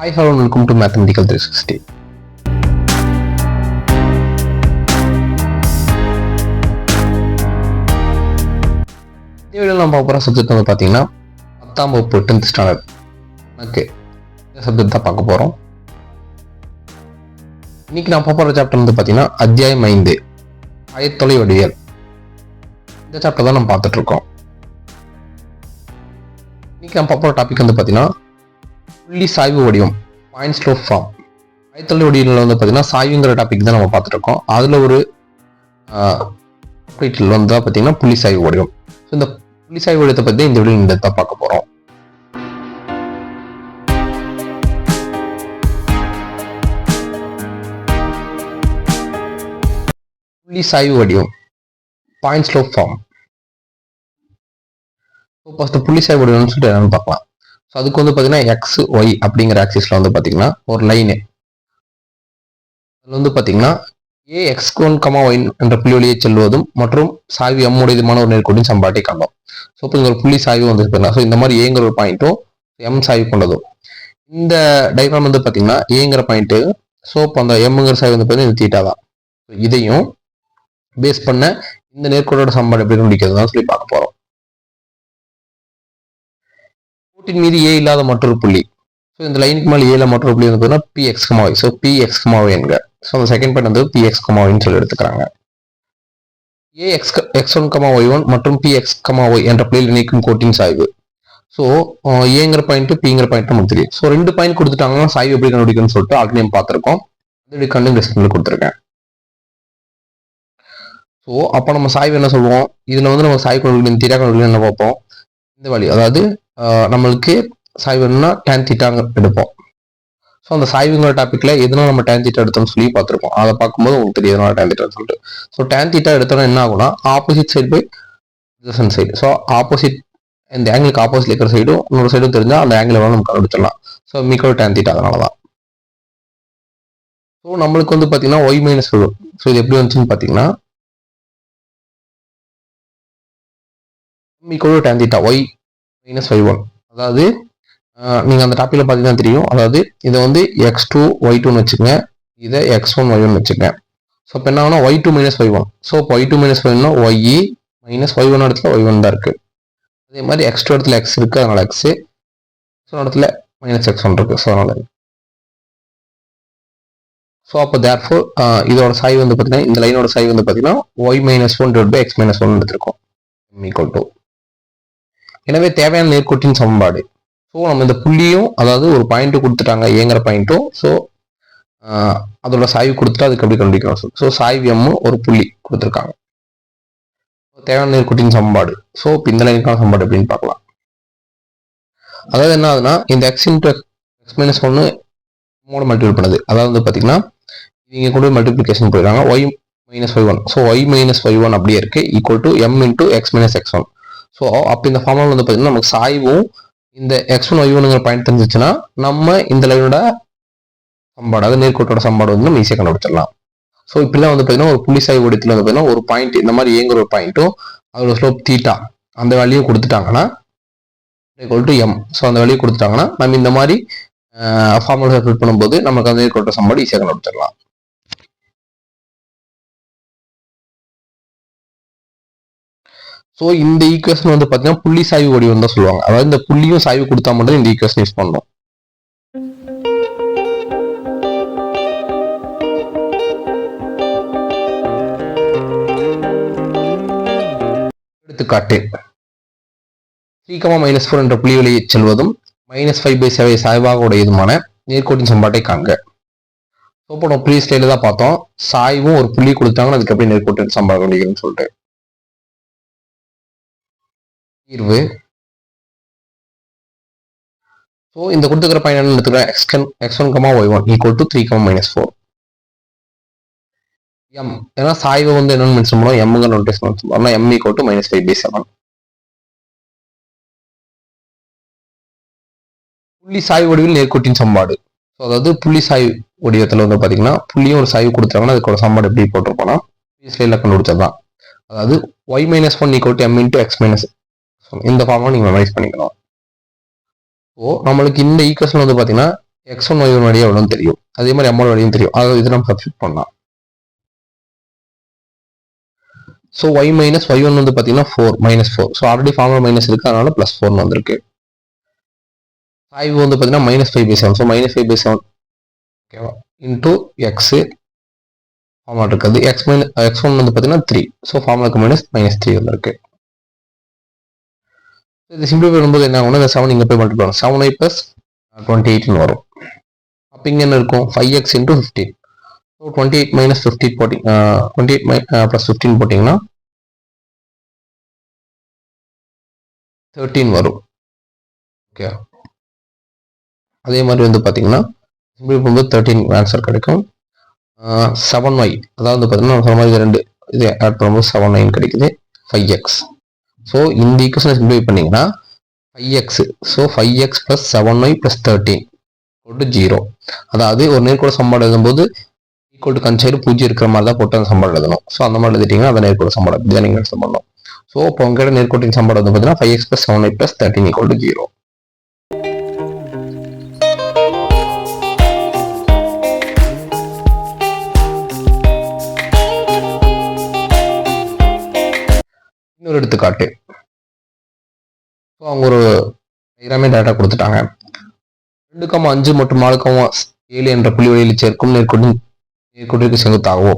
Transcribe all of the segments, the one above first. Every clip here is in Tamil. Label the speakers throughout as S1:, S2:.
S1: Hi, hello and welcome to Mathematical 360. இந்த வீடியோவில் நம்ம பார்க்க போகிற சப்ஜெக்ட் வந்து பார்த்தீங்கன்னா 10ஆம் வகுப்பு 10th ஸ்டாண்டர்ட் ஓகே இந்த சப்ஜெக்ட் தான் பார்க்க போகிறோம். இன்னைக்கு நான் பார்க்க போகிற சாப்டர் வந்து பார்த்தீங்கன்னா அத்தியாயம் 5 ஆயத்தொலை வடிவியல். இந்த சாப்டர் தான் நம்ம பார்த்துட்டு இருக்கோம். இன்னைக்கு நம்ம பார்க்க போகிற டாபிக் வந்து பார்த்தீங்கன்னா புள்ளி சாய்வு வடிவம், பாயிண்ட் ஸ்லோப் ஃபார்ம். ஆயத்தொலை வடிவியல் வந்து பார்த்தீங்கன்னா சாய்வுங்கிற டாபிக் தான் நம்ம பார்த்துட்டு இருக்கோம். அதில் ஒரு வந்து தான் பார்த்தீங்கன்னா புள்ளி சாய்வு வடிவம். ஸோ இந்த புள்ளி சாய்வு வடிவத்தை பற்றி இந்த வீடியோ இந்த தான் பார்க்க போகிறோம். புள்ளி சாய்வு வடிவம், point slope form. So first புள்ளி சாய்வு வடிவம்னு சொல்லிட்டு என்னன்னு பார்க்கலாம். ஸோ அதுக்கு வந்து பார்த்தீங்கன்னா எக்ஸ் ஒய் அப்படிங்கிற ஆக்சிஸில் வந்து பார்த்தீங்கன்னா ஒரு லைனு, அதில் வந்து பார்த்தீங்கன்னா ஏ எக்ஸ்1, ஒய் என்ற புள்ளி வழியே செல்வதும் மற்றும் சாய்வு எம் உடையதுமான ஒரு நேர்கோட்டின் சமன்பாட்டை கண்டோம். ஸோ இப்போ இங்கே ஒரு புள்ளி சாய்வு வந்து ஸோ இந்த மாதிரி ஏங்கிற ஒரு பாயிண்ட்டும் எம் சாய்வு கொண்டதும் இந்த டயக்ராம் வந்து பார்த்தீங்கன்னா ஏங்கிற பாயிண்ட்டு. ஸோ இப்போ அந்த எம்ங்கிற சாய்வு வந்து பார்த்தீங்கன்னா இது தீட்டா தான். இதையும் பேஸ் பண்ண இந்த நேர்கோட்டோட சமன்பாடு எப்படி கண்டுபிடிக்கிறது தான் சொல்லி பார்க்க போகிறோம். கோட்டின் மீது ஏ இல்லாத மற்றொரு புள்ளி. ஸோ இந்த லைனுக்கு மேலே ஏல மற்றொரு புள்ளி வந்து பார்த்தீங்கன்னா P X Y. So P X Y என்க. ஸோ அந்த செகண்ட் பாயிண்ட் வந்து பி எக்ஸ் ஒய்ன்னு சொல்லி எடுத்துக்கிறாங்க. ஏ எக்ஸ்1, ஒய்1 மற்றும் பி எக்ஸ் ஒய் என்ற புள்ளியில் நீக்கும் கோட்டின் சாய்வு. ஸோ ஏங்கிற பாயிண்ட் பிங்கிற பாயிண்ட் நமக்கு தெரியும். ஸோ 2 பாயிண்ட் கொடுத்துட்டாங்கன்னா சாய்வு எப்படி கண்டுபிடிக்கணும்னு சொல்லிட்டு ஆல்ரெடி நம்ம பார்த்துருக்கோம். அது கண்டு டிஸ்கிரிப்ஷனில் கொடுத்துருக்கேன். ஸோ அப்போ நம்ம சாய்வு என்ன சொல்லுவோம், இதில் வந்து நம்ம சாய்வு கண்டுபிடிக்கணும், தீட்டா கண்டுபிடிக்கணும் என்ன பார்ப்போம், இந்த வழி. அதாவது நம்மளுக்கு சாய்வு என்னன்னா டேன் தீட்டாங்க எடுப்போம். ஸோ அந்த சாய்வுங்கிற டாப்பிக்ல எதனால நம்ம டேன் தீட்டா எடுத்தோம்னு சொல்லி பார்த்துருக்கோம். அதை பார்க்கும்போது உங்களுக்கு தெரியும் எதனால டேன் தீட்டா சொல்லிட்டு. ஸோ டேன் தீட்டா எடுத்தோம்னா என்ன ஆகும்னா opposite side by adjacent side. So opposite இந்த ஆங்கிளுக்கு ஆப்போசிட் இருக்கிற சைடும் இன்னொரு சைடும் தெரிஞ்சால் அந்த ஆங்கிள் வேணும் நம்ம கண்டுபிடிச்சிடலாம். ஸோ மிக்கோ டேன் தீட்டா அதனால தான். ஸோ நம்மளுக்கு வந்து பார்த்தீங்கன்னா ஒய் மைனஸ் வரும். ஸோ இது எப்படி வந்துச்சுன்னு பார்த்தீங்கன்னா மிக்கோ டேன் தீட்டா ஒய் மைனஸ் ஒய்1. அதாவது நீங்கள் அந்த டாப்பிக்கில் பார்த்தீங்கன்னா தெரியும். அதாவது இதை வந்து x2 y2ன்னு வச்சுக்கோங்க, இதை x1 y1 வச்சுக்கோங்க. ஸோ இப்போ என்ன ஆகுனா y2 மைனஸ் y1. ஸோ இப்போ y2 minus y1 y minus y1 இடத்துல y1 தான் இருக்குது. அதே மாதிரி x2 இடத்துல x இருக்குது, அதனால x. ஸோ இடத்துல மைனஸ் x1 இருக்குது. ஸோ அதனால ஸோ அப்போ தேர்ஃபோர் இதோட சாய்வு வந்து பார்த்தீங்கன்னா இந்த லைனோட சாய்வு வந்து பார்த்தீங்கன்னா y மைனஸ் 1 x மைனஸ் 1 எடுத்திருக்கோம் ஈக்குவல் டு. எனவே தேவையான நேர்கோட்டின் சமன்பாடு. ஸோ நம்ம இந்த புள்ளியும் அதாவது ஒரு பாயிண்ட்டு கொடுத்துட்டாங்க ஏங்கிற பாயிண்ட்டும். ஸோ அதோட சாய்வு கொடுத்துட்டு அதுக்கு எப்படி கண்டுபிடிக்கணும். ஸோ சாய்வு எம் ஒரு புள்ளி கொடுத்துருக்காங்க, தேவையான நேர்கோட்டின் சமன்பாடு. ஸோ இப்போ இந்த லைனுக்கான சமன்பாடு எப்படின்னு பார்க்கலாம். அதாவது என்ன ஆகுதுன்னா இந்த எக்ஸ் இன்ட்டு எக்ஸ் மைனஸ் 1 மூணு மல்டிபிள் பண்ணுது. அதாவது வந்து பார்த்தீங்கன்னா இங்கே கொண்டு போய் மல்டிபிளிகேஷன் போயிடுறாங்க y minus y one. So y minus y one அப்படியே இருக்கு equal to m into x minus x1. So அப்போ இந்த ஃபார்முலா வந்து பார்த்தீங்கன்னா நமக்கு சாய்வும் இந்த x1 y1ங்கிற பாயிண்ட் தெரிஞ்சிச்சுன்னா நம்ம இந்த லைனோட சம்பாடு, அதாவது நேர்கோட்டோட சம்பாடு வந்து நம்ம ஈஸியாக கண்டுபிடிச்சிடலாம். ஸோ இப்படிலாம் வந்து பார்த்தீங்கன்னா ஒரு புள்ளி சாய்வு வடிவத்தில் வந்து பார்த்தீங்கன்னா ஒரு பாயிண்ட் இந்த மாதிரி ஏங்குற ஒரு பாயிண்ட்டும் அதோட ஸ்லோப் தீட்டா அந்த வேல்யூ கொடுத்துட்டாங்கன்னா ஈக்குவல் டு எம். ஸோ அந்த வேல்யூ கொடுத்துட்டாங்கன்னா நம்ம இந்த மாதிரி ஃபார்முலா ஃபில் பண்ணும்போது நமக்கு அந்த நேர்கோட்டோட சம்பாடு ஈஸியாக கண்டுபிடிச்சிடலாம். ஸோ இந்த ஈக்குவேஷன் வந்து பார்த்தீங்கன்னா புள்ளி சாய்வு வடிவம் தான் சொல்லுவாங்க. அதாவது இந்த புள்ளியும் சாய்வு கொடுத்தா மட்டும் இந்த ஈக்குவேஷன் யூஸ் பண்ணணும். எடுத்துக்காட்டு 3, -4 என்ற புள்ளி வழியே செல்வதும் -5/7 சாய்வாக உடையதுமான நேர்கோட்டின் சமன்பாட்டை காண்க. ஸோ இப்போ நம்ம ப்ரீவியஸ் ஸ்லைடில் தான் பார்த்தோம் சாய்வும் ஒரு புள்ளி கொடுத்தாங்கன்னா அதுக்கு எப்படி நேர்கோட்டின் சமன்பாடு கண்டுபிடிக்கணும்னு சொல்லிட்டு. தீர்வு. ஸோ இந்த கொடுத்துக்கிற பாயிண்ட் எடுத்துக்கிறேன் x1, y1 equal to 3, -4 M. ஏன்னா சாய்வு வந்து என்னன்னு மென்ஷன் பண்ணுவோம், எம்ங்கிற நோட்டேஷன் மென்ஷன் பண்ணோம். M equal to -5/7. புள்ளி சாய்வு வடிவில் நேர்கோட்டின் சமன்பாடு. ஸோ அதாவது புள்ளி சாய்வு வடிவத்தில் வந்து பார்த்தீங்கன்னா புள்ளியும் ஒரு சாய்வு கொடுத்தாங்கன்னா அதுக்கோட சமன்பாடு எப்படி போட்டிருப்போம்னா ஸ்லைடில் கண்டுபிடிச்சதுதான். அதாவது y minus 1 equal to m into x minus இந்த ஃபார்முலா நீங்கள் மெமரைஸ் பண்ணிக்கணும். ஸோ நம்மளுக்கு இந்த ஈக்குவேஷன் வந்து பார்த்தீங்கன்னா x1 y1 வழியாக எவ்வளோன்னு தெரியும், அதே மாதிரி m1 வழியும் தெரியும். அதாவது இது நம்ம சப்ஸ்டிட் பண்ணலாம். ஸோ y மைனஸ் y1 வந்து பார்த்தீங்கன்னா 4 -4. ஸோ ஆல்ரெடி ஃபார்முலா மைனஸ் இருக்குது, அதனால +4 வந்திருக்கு. சாய்வு வந்து பார்த்தீங்கன்னா -5/7. ஸோ -5/7 ஓகேவா இன்டூ எக்ஸு ஃபார்முலா இருக்குது. x1 வந்து பார்த்தீங்கன்னா 3. ஸோ ஃபார்முலாக்கு -3 வந்திருக்கு. இது சிம்பிளிஃபை பண்ணும்போது என்ன ஆகும்னா இந்த 7 இங்கே போய் மல்டிப்ளை பண்ணும். 7i + 28 வரும். அப்போ இங்கே என்ன இருக்கும் 5x × 15. ஸோ 28 - 15 போட்டிங்க 28 + 15 போட்டிங்கன்னா 13 வரும். ஓகே, அதே மாதிரி வந்து பார்த்தீங்கன்னா சிம்பிளிஃபை பண்ணும்போது 13 ஆன்சர் கிடைக்கும். 7y அதாவது பார்த்தீங்கன்னா சொன்ன மாதிரி ரெண்டு இது ஆட் பண்ணும்போது 7y கிடைக்குது. 5x. ஸோ இந்த ஈக்குவேஷனை சிம்பிளிஃபை பண்ணிங்கன்னா 5x. So 5x + 7y + 13 0. அதாவது ஒரு நேர்கோட சமன்பாடு எழுதும்போது ஈக்குவல் டு கன்சைடு 0 இருக்கிற மாதிரி தான் போட்டு அந்த சமன்பாடு எழுதணும். ஸோ அந்த மாதிரி எழுதிட்டீங்கன்னா அந்த நேர்கோட சமன்பாடு அப்படி தான் நீங்கள் பண்ணணும். ஸோ இப்போ உங்கள்கிட்ட நேர்கோட்டின் சமன்பாடு வந்து பார்த்தீங்கன்னா 5x + 7y + 13 0. இன்னொரு எடுத்துக்காட்டு. ஸோ அவங்க ஒரு எல்லாமே டேட்டா கொடுத்துட்டாங்க. 2,5 மற்றும் 4,7 என்ற புள்ளி வழியில் சேர்க்கும் நேர்கோட்டிற்கு செங்குத்தாகவோ,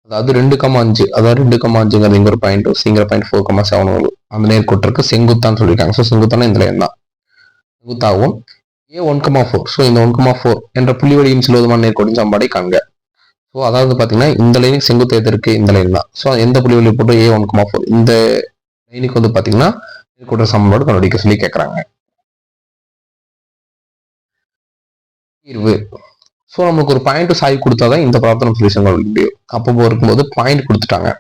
S1: அதாவது 2,5 அதாவது 2,5ங்கிறது இங்க ஒரு பாயிண்ட், சிங்கிற பாயிண்ட் 4,7 அந்த நேர்கோட்டிற்கு செங்குத்தான்னு சொல்லியிருக்காங்க. ஸோ செங்குத்தான இந்த லைன் தான் செங்குத்தாகவும் A1,4. ஸோ இந்த 1,4 என்ற புள்ளி வழியும் செல்வதுமான நேர்கோட்டின் சமன்பாடை காண்க. ஸோ அதாவது பார்த்தீங்கன்னா இந்த லைனுக்கு செங்குத்து எது இருக்கு, இந்த லைன் தான். ஸோ எந்த புள்ளி வழியை போட்டு A1,4 இந்த லைனுக்கு வந்து பார்த்தீங்கன்னா நேர்கோட்டு சமன்பாடு கண்டுபிடிக்க சொல்லி கேட்குறாங்க. தீர்வு. ஸோ நமக்கு ஒரு பாயிண்ட் சாய்வு கொடுத்தாதான் இந்த ப்ராப்ளம் சொல்யூஷன் கண்டுபிடிக்க முடியும். அப்போ இருக்கும்போது பாயிண்ட் கொடுத்துட்டாங்க,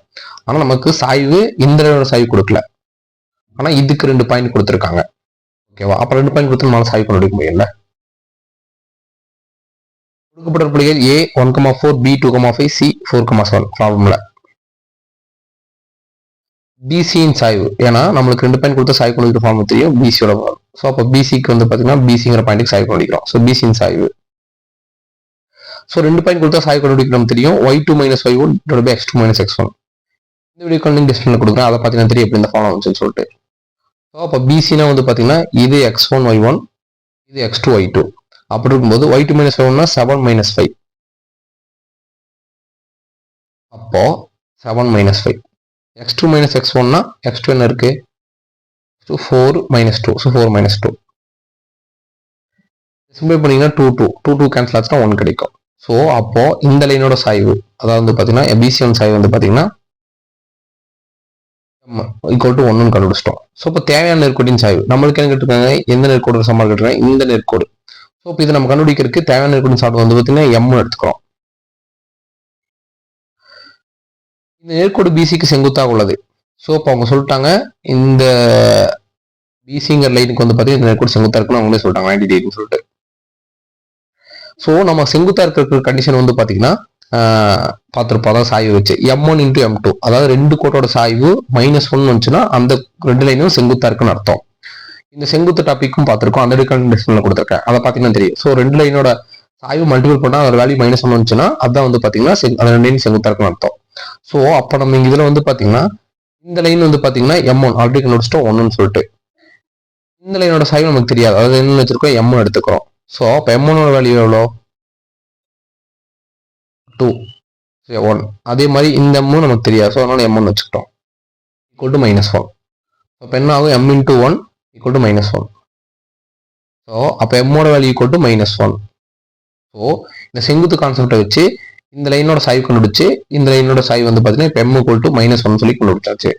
S1: ஆனால் நமக்கு சாய்வு இந்த சாய்வு கொடுக்கல, ஆனால் இதுக்கு 2 பாயிண்ட் கொடுத்துருக்காங்க. ஓகேவா, அப்போ 2 பாயிண்ட் கொடுத்து நம்மளால சாய்வு கண்டுபிடிக்க முடியல. கொடுக்கப்பட்ட புள்ளிகள் A 1,4, B 2,5, C 4,7 ப்ராப்ளம்ல பிசியின் சாய்வு. ஏன்னா நம்மளுக்கு 2 பாயிண்ட் கொடுத்த சாய்வு கண்டுபிடிக்கிற ஃபார்ம் தெரியும், பிசியோட ஃபார்ம். ஸோ அப்போ பிசிக்கு வந்து பார்த்தீங்கன்னா பிசிங்கிற பாயிண்ட்டுக்கு சாய்வு கண்டுபிடிக்கிறோம். ஸோ பிசியின் சாய்வு. ஸோ 2 பாயிண்ட் கொடுத்தா சாய்வு கண்டுபிடிக்கணும் தெரியும், y2 - y1 / x2 - x1. இந்த வீடியோ கண்டிங் டிஸ்பிளேல கொடுக்குறேன், அதை பார்த்தீங்கன்னா தெரியும் எப்படி இந்த ஃபார்ம் வந்துச்சுன்னு சொல்லிட்டு. ஸோ அப்போ பிசினா வந்து பார்த்தீங்கன்னா இது x1 y1, இது x2 y2. அப்படி இருக்கும்போது y2 - y1 7 - 5. அப்போ 7 - 5. x2 - x1 x2 என்ன இருக்கு 4 - 2. ஸோ 4 - 2. சிம்பிள் பண்ணீங்கன்னா 2 கேன்சல் ஆச்சுன்னா 1 கிடைக்கும். ஸோ அப்போ இந்த லைனோட சாய்வு அதாவது வந்து பார்த்தீங்கன்னா பிசியோட சாய்வு வந்து பார்த்தீங்கன்னா = 1 கண்டுபிடிச்சிட்டோம். ஸோ இப்போ தேவையான நேர்கோட்டின் சாய்வு நம்மளுக்கு என்ன கேட்டிருக்காங்க, எந்த நேர்கோடு சமன்பாடு கேட்டிருக்காங்க, இந்த நேர்கோடு. ஸோ இப்போ இதை நம்ம கண்டுபிடிக்கிறதுக்கு தேவையான நேர்கோட்டின் சாய்வு வந்து பார்த்தீங்கன்னா m எடுத்துக்கிறோம். இந்த நேர்கோடு பிசிக்கு செங்குத்தாக உள்ளது. ஸோ இப்போ அவங்க சொல்லிட்டாங்க இந்த பிசிங்கிற லைனுக்கு வந்து பார்த்தீங்கன்னா இந்த நேர்கோடு செங்குத்தாக இருக்குன்னு அவங்களே சொல்லிட்டாங்க 90 டிகிரின்னு சொல்லிட்டு. ஸோ நம்ம செங்குத்தாக இருக்கிற கண்டிஷன் வந்து பார்த்தீங்கன்னா பார்த்துருப்போம், அதாவது சாய்வு வச்சு m1 × m2, அதாவது 2 கோட்டோட சாய்வு -1 வந்துச்சுன்னா அந்த 2 லைனும் செங்குத்தாக இருக்குன்னு அர்த்தம். இந்த செங்குத்து டாபிக்கும் பார்த்துருக்கோம், அந்த டிஸ்பிளேல கொடுத்துருக்கேன், அதை பார்த்தீங்கன்னா தெரியும். ஸோ 2 லைனோட சாய்வு மல்டிபிள் பண்ணால் அதோட வேல்யூ -1 வந்துச்சுன்னா அதான் வந்து பார்த்தீங்கன்னா அந்த 2 லைன் செங்குத்தாக இருக்குன்னு அர்த்தம். ஸோ அப்போ நம்ம இங்கே இதில் வந்து பார்த்தீங்கன்னா இந்த லைன் வந்து பார்த்தீங்கன்னா m1 ஆல்ரெடி கண்டுபிடிச்சிட்டோம் 1ன்னு சொல்லிட்டு. இந்த லைனோட சாய்வு நமக்கு தெரியாது, அதாவது என்ன வச்சிருக்கோம் m1 எடுத்துக்கிறோம். ஸோ அப்போ m1ஓட வேல்யூ எவ்வளோ 2 1. அதே மாதிரி இந்த m நமக்கு தெரியாது, ஸோ அதனால m1 வச்சுக்கிட்டோம் = -1. அப்போ என்ன ஆகும் m × 1 = -1. ஸோ அப்போ m-ஓட வேல்யூ = -1. ஸோ இந்த செங்குத்து கான்செப்டை வச்சு இந்த லைனோட சாய்வு கண்டுபிடிச்சு இந்த லைனோட சாய்வு வந்து பார்த்தீங்கன்னா இப்போ m = -1 சொல்லி கண்டுபிடிச்சாச்சு.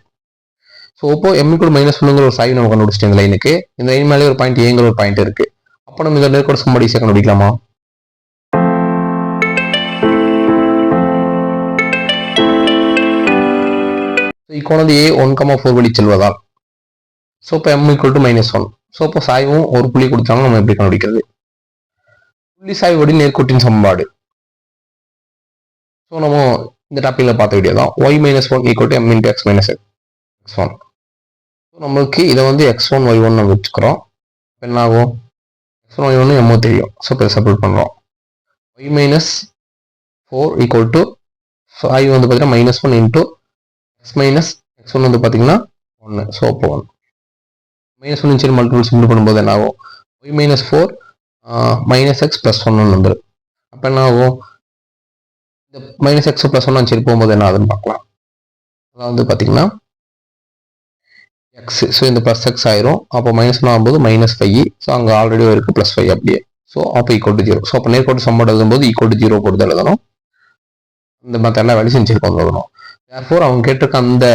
S1: ஸோ இப்போ m = -1ங்கிற ஒரு சாய்வு நம்ம கண்டுபிடிச்சிட்டு இந்த லைனுக்கு இந்த லைன் மேலே ஒரு பாயிண்ட் ஏங்கிற ஒரு பாயிண்ட் இருக்கு. அப்போ நம்ம இந்த நேர்கோடு சமன்பாடு ஈஸியாக கண்டுபிடிக்கலாமா? இக்கோணது A 1,4 வழி செல்வதால் ஸோ இப்போ m = -1. ஸோ இப்போ சாய்வும் ஒரு புள்ளி கொடுத்தாங்க, நம்ம எப்படி கண்டுபிடிக்கிறது? புள்ளி சாய்வு வழி நேர்கோட்டின் சமன்பாடு. ஸோ நம்ம இந்த டாபிக்ல பார்த்த வீடியோ தான் y - 1 = m × x - x1. So நம்மளுக்கு இதை வந்து x1 y1 நம்ம வச்சுக்கிறோம். என்ன ஆகும் ஸோ நம்ம ஒன்று எம்மோ தெரியும். ஸோ இப்போ சப்ஸ்டிட்யூட் பண்ணுறோம். y minus 4 equal to i வந்து பார்த்தீங்கன்னா -1 இன்ட்டு எக்ஸ் மைனஸ் x1 வந்து பார்த்தீங்கன்னா 1. ஸோ அப்போ 1 -1 சரி மல்டிபிள் சிம்பிள் பண்ணும்போது என்ன ஆகும்? y minus 4 minus X plus 1 வந்துடும். அப்போ என்ன ஆகும்? இந்த மைனஸ் எக்ஸ் ப்ளஸ் 1 சரி போகும்போது என்ன ஆகுதுன்னு பார்க்கலாம். அதாவது வந்து பார்த்தீங்கன்னா எக்ஸ், ஸோ இந்த ப்ளஸ் எக்ஸ் ஆயிரும். அப்போ -1 ஆகும்போது -5. ஸோ அங்கே ஆல்ரெடி இருக்குது +5 அப்படியே. ஸோ அப்போ ஈக்குவல் டு 0. ஸோ அப்போ நேர்கோட்டு சமன்பாடு எழுதும்போது ஈக்குவல் டு 0 போட்டு எழுதணும். இந்த மற்ற எல்லா வேலையும் செஞ்சுட்டு வந்துடணும். தேர்ஃபோர் அவங்க கேட்டிருக்க அந்த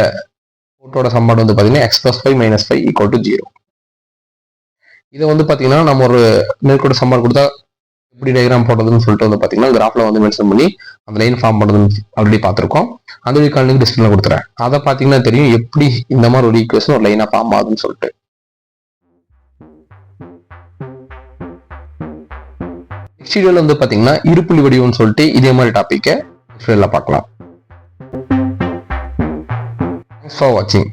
S1: கோட்டோட சமன்பாடு வந்து பார்த்தீங்கன்னா x + 5 - 5 ஈக்குவல் டு 0. இதை வந்து பார்த்தீங்கன்னா நம்ம ஒரு நேர்கோட்டு சமன்பாடு கொடுத்தா எப்படி டயக்ராம் போடுறதுன்னு சொல்லிட்டு வந்து பார்த்தீங்கன்னா கிராஃபில் வந்து மென்ஷன் பண்ணி அந்த லைன் ஃபார்ம் பண்ணுறதுன்னு ஆல்ரெடி பார்த்துருக்கோம். அந்த வீக்கான லிங்க் டிஸ்கிரிப்ஷனில் கொடுத்துறேன். அதை பார்த்தீங்கன்னா தெரியும் எப்படி இந்த மாதிரி ஒரு ஈக்குவேஷன் ஒரு லைனாக ஃபார்ம் ஆகுதுன்னு சொல்லிட்டு. நெக்ஸ்ட் வீடியோவில் வந்து பார்த்தீங்கன்னா இருப்புள்ளி வடிவம்னு சொல்லிட்டு இதே மாதிரி டாப்பிக்கை நெக்ஸ்ட் வீடியோவில் பார்க்கலாம். தேங்க்ஸ் ஃபார் வாட்சிங்.